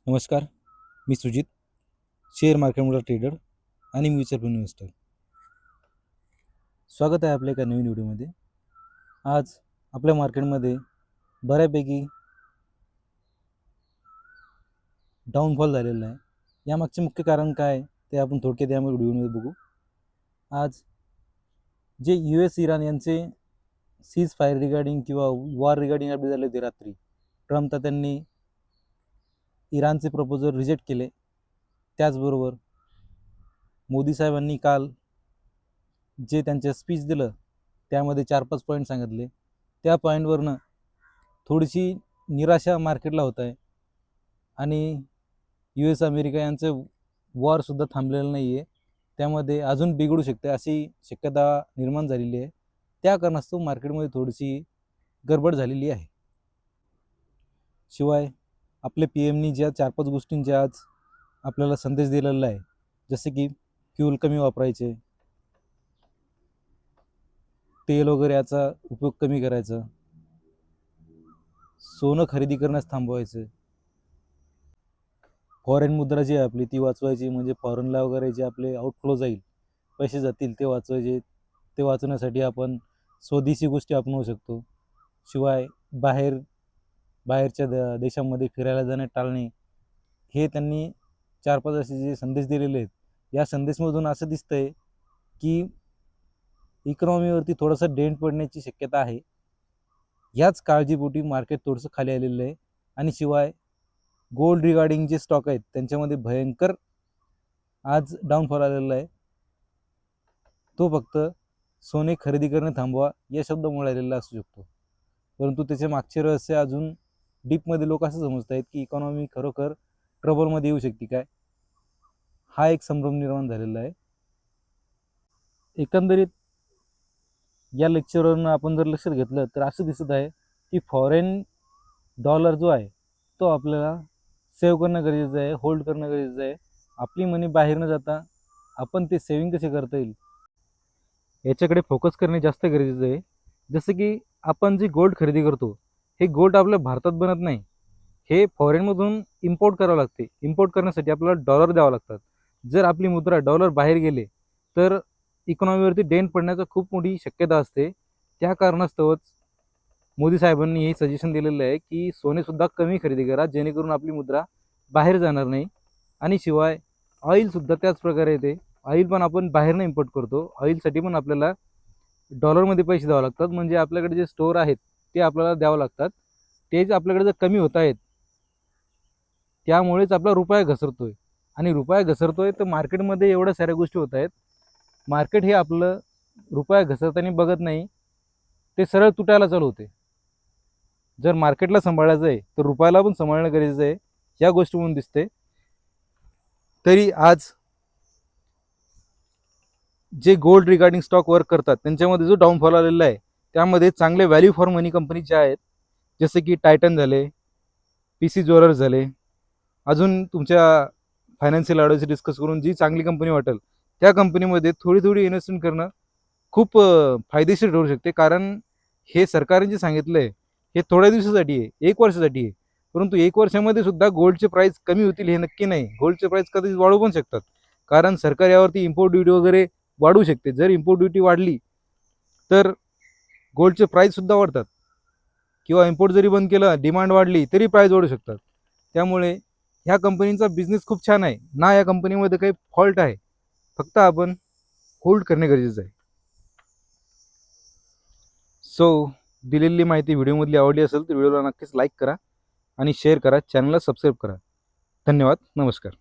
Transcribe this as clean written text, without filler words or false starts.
नमस्कार, मी Sujit, share मार्केटमधला trader आणि mutual fund investor. स्वागत आहे आपल्या एका नवीन व्हिडिओमध्ये. आज आपल्या मार्केटमध्ये बऱ्यापैकी डाऊनफॉल झालेला आहे. यामागचे मुख्य कारण काय आहे ते आपण थोडक्यात या व्हिडिओमध्ये बघू. आज जे US इराण यांचे सीज फायर रिगार्डिंग किंवा वॉर रिगार्डिंग अपडेट झाले होते रात्री, ट्रम्प तर त्यांनी इराणचे प्रपोजल रिजेक्ट केले. त्याचबरोबर मोदी साहेबांनी काल जे त्यांचं स्पीच दिलं त्यामध्ये 4-5 पॉईंट सांगितले. त्या पॉईंटवरनं थोडीशी निराशा मार्केटला होत आहे आणि US अमेरिका यांचं वॉरसुद्धा थांबलेलं नाही आहे. त्यामध्ये अजून बिघडू शकते अशी शक्यता निर्माण झालेली आहे. त्या कारणास्तव मार्केटमध्ये थोडीशी गडबड झालेली आहे. शिवाय आपले PM ज्या 4-5 गोष्टींचे आज आपल्याला संदेश दिलेला आहे, जसे की फ्यूल कमी वापरायचे, तेल वगैरे याचा उपयोग कमी करायचा, सोनं खरेदी करण्यास थांबवायचं, फॉरेन मुद्रा जी आहे आपली ती वाचवायची, म्हणजे फॉरेनला वगैरे जे आपले आउटफ्लो जाईल, पैसे जातील ते वाचवायचे. ते वाचवण्यासाठी आपण स्वदेशी गोष्टी अपनवू शकतो. शिवाय बाहेरच्या देशांमध्ये फिरायला जाणे टाळणे, हे त्यांनी 4-5 असे जे संदेश दिलेले आहेत. या संदेशमधून असं दिसतंय की इकॉनॉमीवरती थोडंसं डेंट पडण्याची शक्यता आहे. याच काळजीपोटी मार्केट थोडंसं खाली आलेलं आहे. आणि शिवाय गोल्ड रिगार्डिंग जे स्टॉक आहेत त्यांच्यामध्ये भयंकर आज डाऊनफॉल आलेला आहे. तो फक्त सोने खरेदी करणे थांबवा या शब्दामुळे आलेला असू शकतो, परंतु त्याचे मागचे रहस्य अजून डीपमध्ये लोक असं समजत आहेत की इकॉनॉमी खरोखर ट्रबलमध्ये येऊ शकते काय, हा एक संभ्रम निर्माण झालेला आहे. एकंदरीत या लेक्चरवरून आपण जर लक्षात घेतलं तर असं दिसत आहे की फॉरेन डॉलर जो आहे तो आपल्याला सेव्ह करणं गरजेचं आहे, होल्ड करणं गरजेचं आहे. आपली मनी बाहेर न जाता आपण ते सेव्हिंग कसे करता येईल याच्याकडे फोकस करणे जास्त गरजेचं आहे. जसं की आपण जी गोल्ड खरेदी करतो, हे गोल्ड आपल्या भारतात बनत नाही, हे फॉरेनमधून इम्पोर्ट करावं लागते. इम्पोर्ट करण्यासाठी आपल्याला डॉलर द्यावं लागतात. जर आपली मुद्रा डॉलर बाहेर गेले तर इकॉनॉमीवरती डेंट पडण्याची खूप मोठी शक्यता असते. त्या कारणास्तवच मोदी साहेबांनी हे सजेशन दिलेलं आहे की सोनेसुद्धा कमी खरेदी करा, जेणेकरून आपली मुद्रा बाहेर जाणार नाही. आणि शिवाय ऑइलसुद्धा त्याच प्रकारे येते. ऑइल पण आपण बाहेरनं इम्पोर्ट करतो. ऑइलसाठी पण आपल्याला डॉलरमध्ये पैसे द्यावे लागतात, म्हणजे आपल्याकडे जे स्टोअर आहेत ते आपल्याला द्यावं लागतात. तेच आपल्याकडे जर कमी होत आहेत, त्यामुळेच आपला रुपया घसरतोय. आणि रुपया घसरतोय तर मार्केटमध्ये एवढ्या साऱ्या गोष्टी होत आहेत. मार्केट हे आपलं रुपया घसरताना बघत नाही, ते सरळ तुटायला चालू होते. जर मार्केटला सांभाळायचं आहे तर रुपयाला पण सांभाळणं गरजेचं आहे. या गोष्टीवरून दिसते. तरी आज जे गोल्ड रिगार्डिंग स्टॉक वर्क करतात त्यांच्यामध्ये जो डाऊनफॉल आलेला आहे, त्यामध्ये चांगले व्हॅल्यू फॉर मनी कंपनी ज्या आहेत, जसे की टायटन झाले, PC ज्वेलर्स झाले, अजून तुमच्या फायनान्शियल ॲडवायझर डिस्कस करून जी चांगली कंपनी वाटेल त्या कंपनीमध्ये थोडी थोडी इन्व्हेस्टमेंट करणं खूप फायदेशीर ठरू शकते. कारण हे सरकारने जे सांगितलं आहे हे थोड्या दिवसासाठी आहे, 1 वर्षासाठी आहे. परंतु 1 वर्षामध्ये सुद्धा गोल्डचे प्राईस कमी होतील हे नक्की नाही. गोल्डचे प्राईस कधीच वाढू पण शकतात, कारण सरकार यावरती इम्पोर्ट ड्युटी वगैरे वाढवू शकते. जर इम्पोर्ट ड्युटी वाढली तर गोल्डचे प्राईससुद्धा वाढतात, किंवा इम्पोर्ट जरी बंद केलं, डिमांड वाढली तरी प्राईस वाढू शकतात. त्यामुळे ह्या कंपनीचा बिझनेस खूप छान आहे ना, या कंपनीमध्ये काही फॉल्ट आहे. फक्त आपण होल्ड करणे गरजेचं आहे. सो दिलेली माहिती व्हिडिओमधली आवडली असेल तर व्हिडिओला नक्कीच लाईक करा आणि शेअर करा, चॅनलला सबस्क्राईब करा. धन्यवाद. नमस्कार.